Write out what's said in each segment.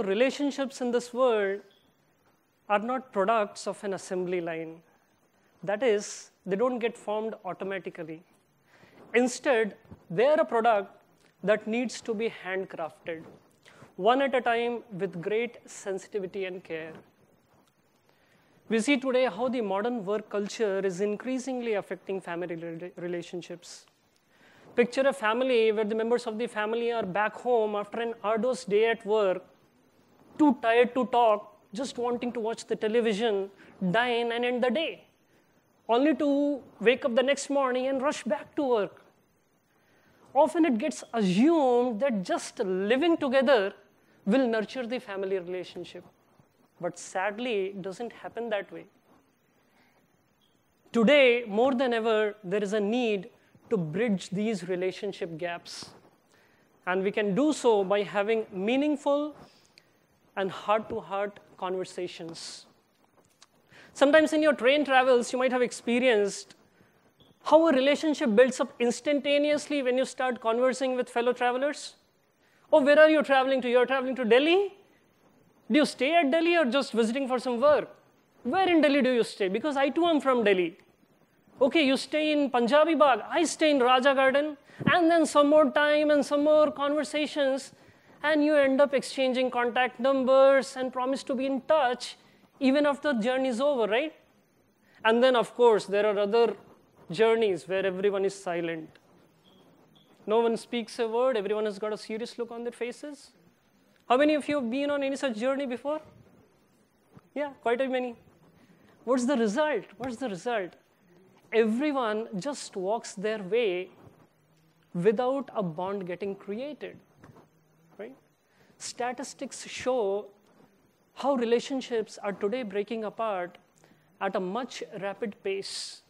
relationships in this world are not products of an assembly line. That is, they don't get formed automatically. Instead, they're a product that needs to be handcrafted, one at a time with great sensitivity and care. We see today how the modern work culture is increasingly affecting family relationships. Picture a family where the members of the family are back home after an arduous day at work, too tired to talk, just wanting to watch the television, dine, and end the day, only to wake up the next morning and rush back to work. Often it gets assumed that just living together will nurture the family relationship. But sadly, it doesn't happen that way. Today, more than ever, there is a need to bridge these relationship gaps. And we can do so by having meaningful and heart-to-heart conversations. Sometimes in your train travels, you might have experienced how a relationship builds up instantaneously when you start conversing with fellow travelers. Oh, where are you traveling to? You're traveling to Delhi? Do you stay at Delhi or just visiting for some work? Where in Delhi do you stay? Because I too am from Delhi. Okay, you stay in Punjabi Bagh. I stay in Raja Garden. And then some more time and some more conversations. And you end up exchanging contact numbers and promise to be in touch even after the journey is over, right? And then, of course, there are other journeys where everyone is silent. No one speaks a word. Everyone has got a serious look on their faces. How many of you have been on any such journey before? Yeah, quite a many. What's the result? What's the result? Everyone just walks their way without a bond getting created, right? Statistics show how relationships are today breaking apart at a much rapid pace.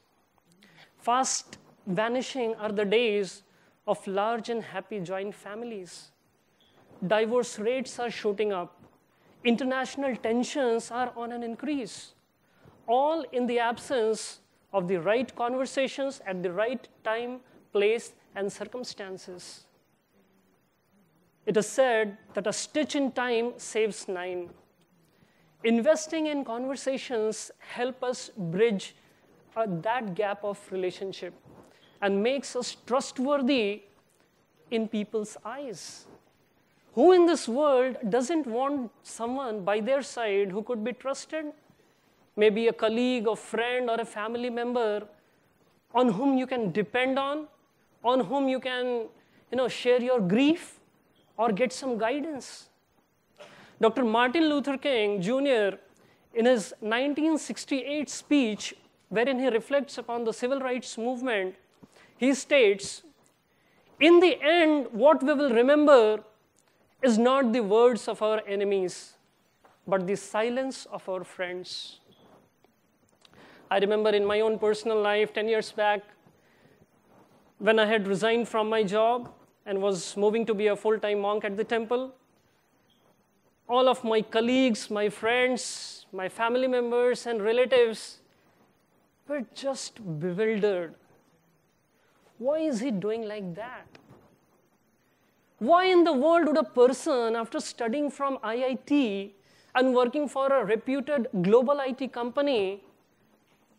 Fast vanishing are the days of large and happy joint families. Divorce rates are shooting up. International tensions are on an increase, all in the absence of the right conversations at the right time, place, and circumstances. It is said that a stitch in time saves 9. Investing in conversations help us bridge that gap of relationship and makes us trustworthy in people's eyes. Who in this world doesn't want someone by their side who could be trusted? Maybe a colleague, a friend, or a family member on whom you can depend on whom you can share your grief or get some guidance. Dr. Martin Luther King Jr., in his 1968 speech, wherein he reflects upon the civil rights movement, he states, "In the end, what we will remember is not the words of our enemies, but the silence of our friends." I remember in my own personal life, 10 years back, when I had resigned from my job and was moving to be a full-time monk at the temple, all of my colleagues, my friends, my family members, and relatives were just bewildered. Why is he doing like that? Why in the world would a person, after studying from IIT and working for a reputed global IT company,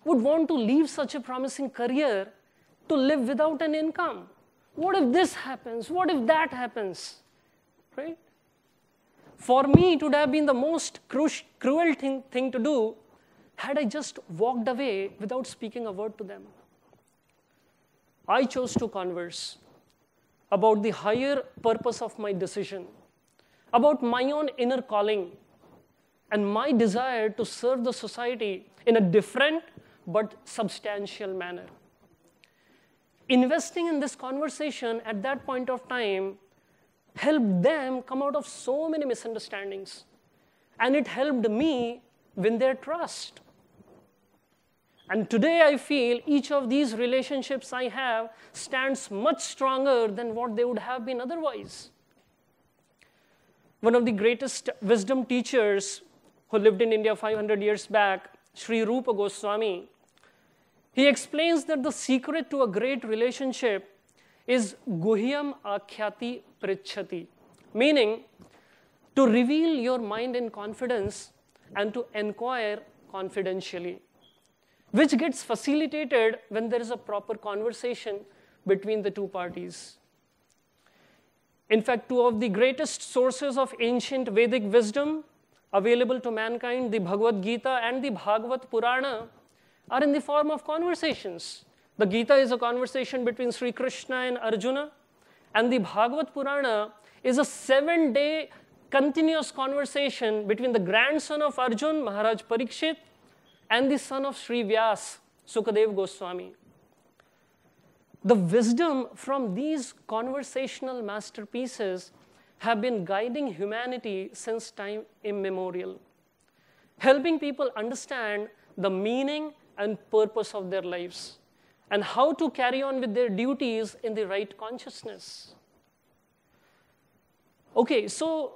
would want to leave such a promising career to live without an income? What if this happens? What if that happens? Right? For me, it would have been the most cruel thing to do had I just walked away without speaking a word to them. I chose to converse about the higher purpose of my decision, about my own inner calling, and my desire to serve the society in a different but substantial manner. Investing in this conversation at that point of time helped them come out of so many misunderstandings, and it helped me win their trust. And today I feel each of these relationships I have stands much stronger than what they would have been otherwise. One of the greatest wisdom teachers who lived in India 500 years back, Sri Rupa Goswami, he explains that the secret to a great relationship is guhyam akhyati prichhati, meaning to reveal your mind in confidence, and to inquire confidentially, which gets facilitated when there is a proper conversation between the two parties. In fact, two of the greatest sources of ancient Vedic wisdom available to mankind, the Bhagavad Gita and the Bhagavad Purana, are in the form of conversations. The Gita is a conversation between Sri Krishna and Arjuna, and the Bhagavad Purana is a 7-day continuous conversation between the grandson of Arjun, Maharaj Parikshit, and the son of Sri Vyas, Sukadev Goswami. The wisdom from these conversational masterpieces have been guiding humanity since time immemorial, helping people understand the meaning and purpose of their lives and how to carry on with their duties in the right consciousness. Okay, so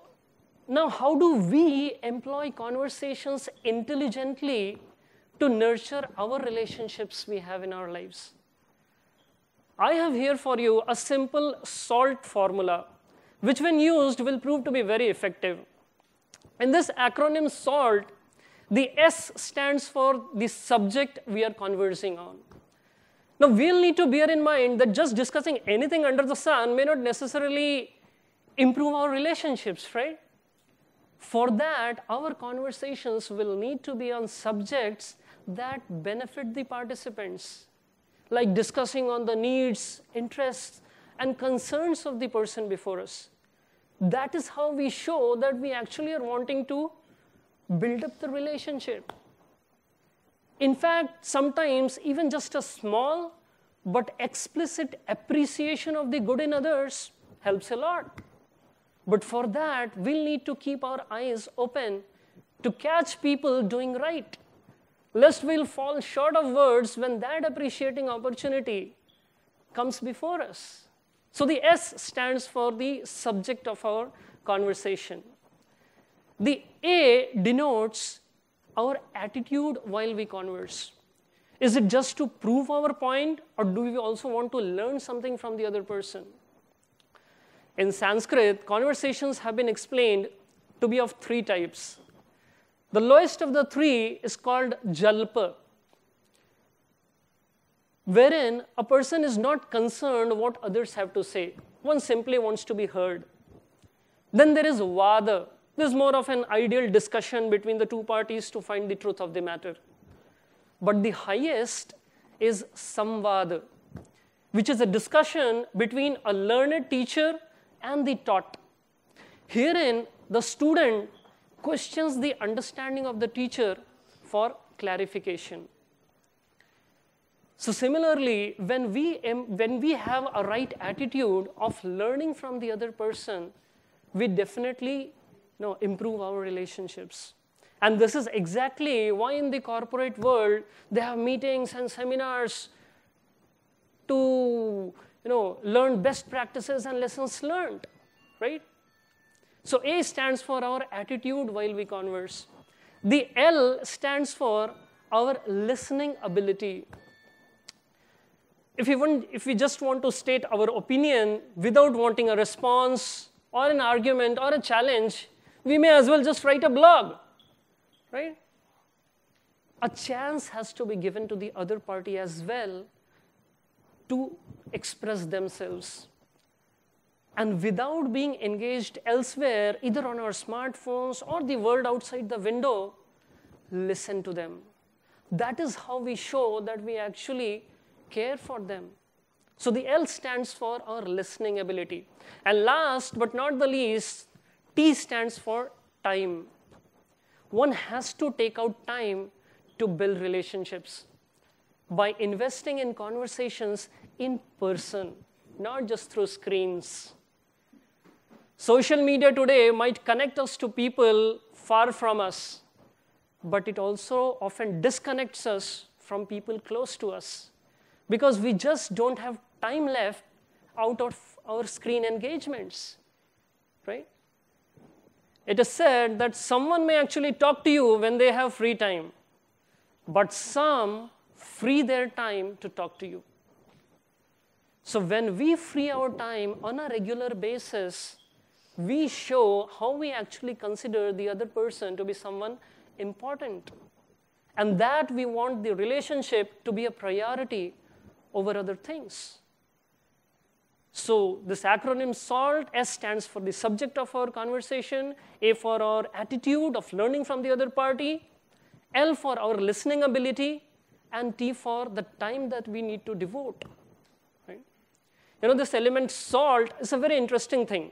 now how do we employ conversations intelligently to nurture our relationships we have in our lives? I have here for you a simple SALT formula, which when used will prove to be very effective. In this acronym SALT, the S stands for the subject we are conversing on. Now we'll need to bear in mind that just discussing anything under the sun may not necessarily improve our relationships, right? For that, our conversations will need to be on subjects that benefit the participants, like discussing on the needs, interests, and concerns of the person before us. That is how we show that we actually are wanting to build up the relationship. In fact, sometimes even just a small but explicit appreciation of the good in others helps a lot. But for that, we'll need to keep our eyes open to catch people doing right, lest we'll fall short of words when that appreciating opportunity comes before us. So the S stands for the subject of our conversation. The A denotes our attitude while we converse. Is it just to prove our point, or do we also want to learn something from the other person? In Sanskrit, conversations have been explained to be of 3 types. The lowest of the 3 is called jalpa, wherein a person is not concerned what others have to say. One simply wants to be heard. Then there is vada. This is more of an ideal discussion between the two parties to find the truth of the matter. But the highest is samvada, which is a discussion between a learned teacher and the taught. Herein, the student questions the understanding of the teacher for clarification. So similarly, when we have a right attitude of learning from the other person, we definitely improve our relationships. And this is exactly why in the corporate world, they have meetings and seminars to learn best practices and lessons learned, right? So A stands for our attitude while we converse. The L stands for our listening ability. If we just want to state our opinion without wanting a response or an argument or a challenge, we may as well just write a blog, right? A chance has to be given to the other party as well to express themselves. And without being engaged elsewhere, either on our smartphones or the world outside the window, listen to them. That is how we show that we actually care for them. So the L stands for our listening ability. And last but not the least, T stands for time. One has to take out time to build relationships by investing in conversations in person, not just through screens. Social media today might connect us to people far from us, but it also often disconnects us from people close to us because we just don't have time left out of our screen engagements, right? It is said that someone may actually talk to you when they have free time, but some free their time to talk to you. So when we free our time on a regular basis, we show how we actually consider the other person to be someone important. And that we want the relationship to be a priority over other things. So this acronym SALT, S stands for the subject of our conversation, A for our attitude of learning from the other party, L for our listening ability, and T for the time that we need to devote. Right? This element SALT is a very interesting thing.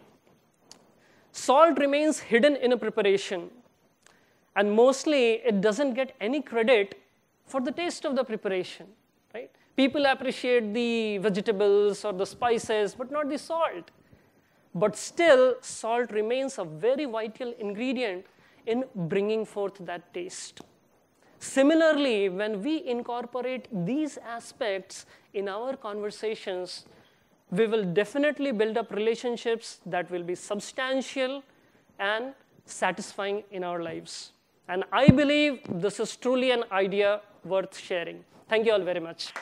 SALT remains hidden in a preparation, and mostly it doesn't get any credit for the taste of the preparation. Right? People appreciate the vegetables or the spices, but not the salt. But still, salt remains a very vital ingredient in bringing forth that taste. Similarly, when we incorporate these aspects in our conversations, we will definitely build up relationships that will be substantial and satisfying in our lives. And I believe this is truly an idea worth sharing. Thank you all very much.